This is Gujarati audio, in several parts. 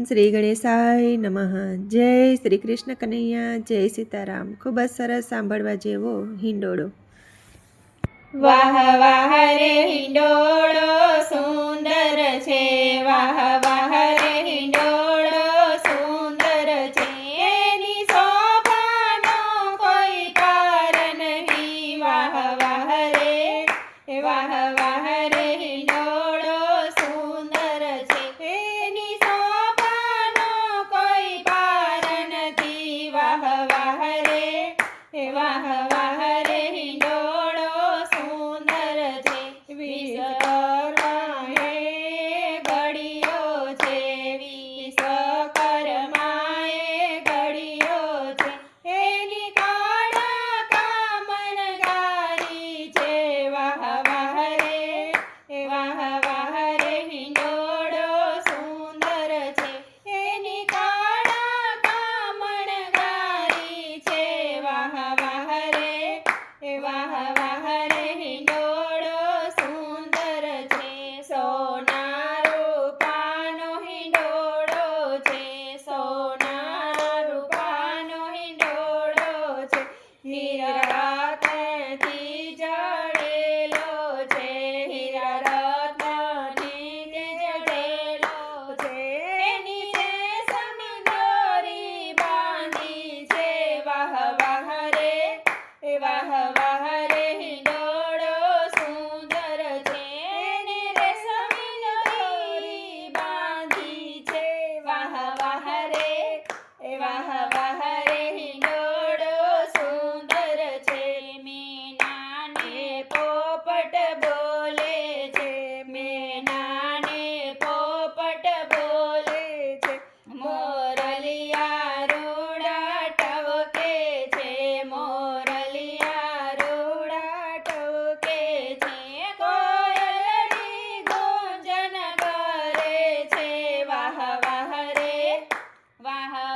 શ્રી ગણેશાય નમઃ. જય શ્રી કૃષ્ણ કનૈયા, જય સીતારામ. ખૂબ જ સરસ સાંભળવા જેવો હિંડોળો. વાહ વાહ રે હિંડોળો સુંદર છે, વાહ વાહ રે હિંડોળો સુંદર છે, એની શોભાનો કોઈ પાર નહીં. વાહ વાહ રે હિંડોળો સુંદર છે, એની શોભાનો કોઈ પાર નથી. વાહ વાહ રે હિંડોળો સુંદર છે, વિશ્વકર્મા હે ઘડિયો છે, વિશ્વકર્માએ ઘડિયો છે, એની કાળા કામણગારી છે. વાહ વાહ રે હિંડોળો સુંદર છે, એની કાળા કામણગારી છે. વાહ વાહ રે હિંડોળો સુંદર છે, સોના રૂપાનો હિંડોળો છે, સોના રૂપાનો હિંડોળો છે, હીરા રત્નથી જડેલો છે, હીરા રત્નથી જડેલો છે, એની રેશમ દોરી બાંધી છે. વાહ વાહ રે હિંડોળો સુંદર છે, એને રેશમની દોરી બાંધી છે. વાહ વાહ રે હિંડોળો સુંદર છે, મેનાને પોપટ બોલે છે, મેનાને પોપટ બોલે છે, મોરલિયા રૂડા ટવકે છે, મોરલિયા રૂડા ટવકે છે, કોયલની ગુંજન કરે છે. વાહ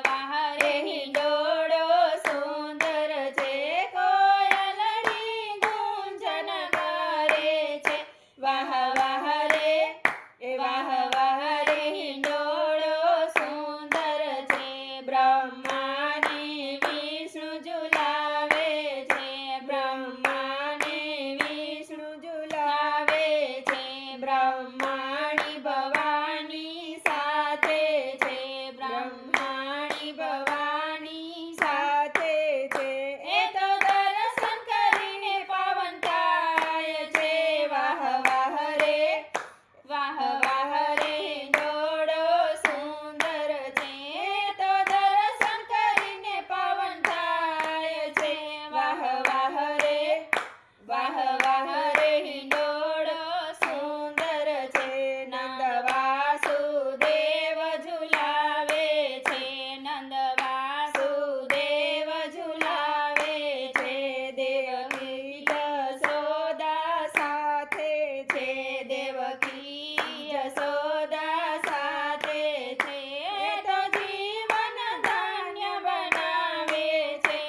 વાહ રે હિંડોળો સુંદર છે, કોયલની ગુંજન કરે છે. વાહ વાહ રે હિંડોળો સુંદર છે, બ્રહ્માને વિષ્ણુ ઝુલાવે છે, બ્રહ્માને વિષ્ણુ ઝુલાવે છે, બ્રહ્માણી ભવાની સાથે છે, બ્રહ્માણી ભવાની સાથે છે, એ તો દર્શન કરીને પાવન થાય છે. વાહ વાહ રે હિંડોળો સુંદર છે, એ તો દર્શન કરીને પાવન થાય છે. વાહ વાહ રે હિંડોળો સુંદર છે, નંદ વાસુદેવ ઝુલાવે છે, નંદ વાસુદેવ ઝુલાવે છે, દેવકી યશોદા સાથે છે, દેવકી યશોદા સાથે છે, એ તો જીવન ધન્ય બનાવે છે.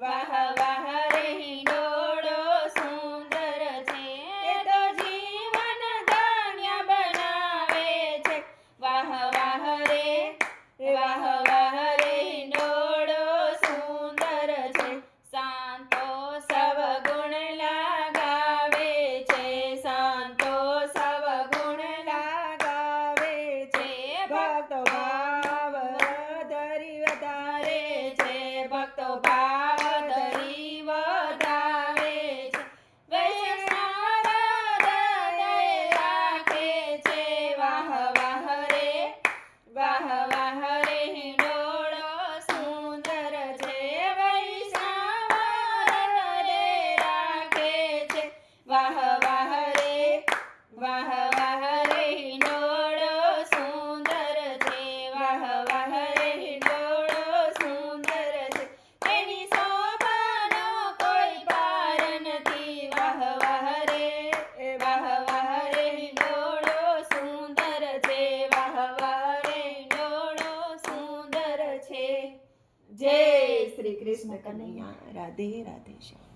વાહ વાહ રે હિંડોળો સુંદર છે, એ તો જીવન ધન્ય બનાવે છે. વાહ વાહ રે હિંડોળો સુંદર છે, શાંતો સવ ગુણ લગાવે છે, શાંતો સવ ગુણ લગાવે છે, ભક્તો ભાવ ધરી વધારે છે, ભક્તો ભાવ ધરી વધારે છે, વૈષ્ણવ હૃદય રાખે છે. વાહ વાહ રે હિંડોળો સુંદર છે, વૈષ્ણવ હૃદય રાખે છે. વાહ વાહ રે હિંડોળો સુંદર છે, વાહ વાહ રે હિંડોળો સુંદર છે, એની શોભાનો કોઈ પાર નથી. વાહ વાહ રે હિંડોળો સુંદર છે, વાહ વાહ રે હિંડોળો સુંદર છે. જય શ્રી કૃષ્ણ કનૈયા. રાધે રાધે શ્યામ.